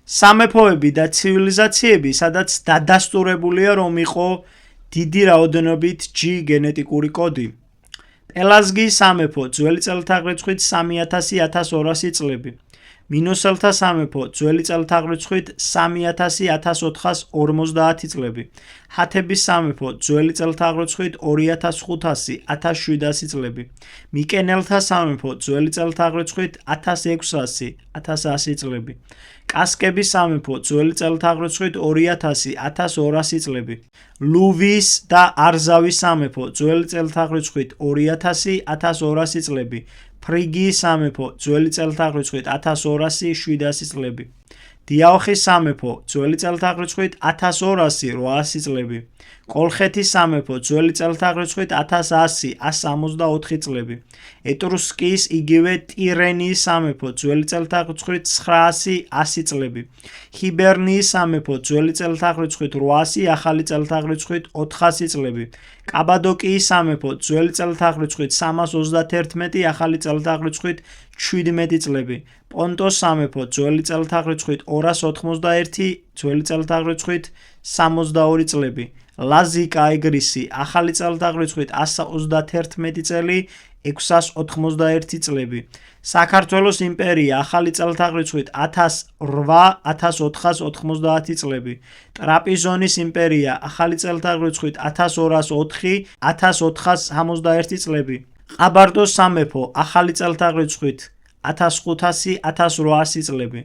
სამეფოები და ცივილიზაციები, სადაც დადასტურებულია, რომ იყო დიდი რაოდენობით G გენეტიკური კოდი. პელაზგიის სამეფო, ძველი წელთაღრიცხვით 3000-1200 წლები. მინოსელთა სამეფო, ძველი წელთაღრიცხვით 3000-1450 წლები. ჰათების სამეფო, ძველი წელთაღრიცხვით 2500-1700 წლები. მიკენელთა სამეფო, ძველი წელთაღრიცხვით 1600-1100 წლები. კასკების სამეფო, ძველი წელთაღრიცხვით 2000-1200 წლები. ლუვის და არზავის სამეფო, ძველი წელთაღრიცხვით 2000-1200 წლები. ფრიგიის სამეფო, ძველი წელთაღრიცხვით 1200-700 წლები. დიაოხის სამეფო, ძველი წელთაღრიცხვით 1200-800 წლები. კოლხეთის სამეფო, ძველი წელთაღრიცხვით 1100-164 წლები. ეტრუსკიის იგივე ტირენიის სამეფო, ძველი წელთაღრიცხვით 900-100 წლები. ჰიბერნიის სამეფო, ძველი წელთაღრიცხვით 800, ახალი წელთაღრიცხვით 400 წლები. კაბადოკიის სამეფო, ძველი წელთაღრიცხვით 331, ახალი წელთაღრიცხვით 17 წლები. პონტოს სამეფო, ძველი წელთაღრიცხვით 291, ძველი წელთაღრიცხვით 62 წლები. ლაზიკა ეგრისი, ახალი წელთაღრიცხვით 131 წელი, 691 წლები. საქართველოს იმპერია, ახალი წელთაღრიცხვით 1008-1490 წლები. ტრაპიზონის იმპერია, ახალი წელთაღრიცხვით 1204-1461 წლები. ყაბარდოს სამეფო, ახალი წელთაღრიცხვით 1500-1800 წლები.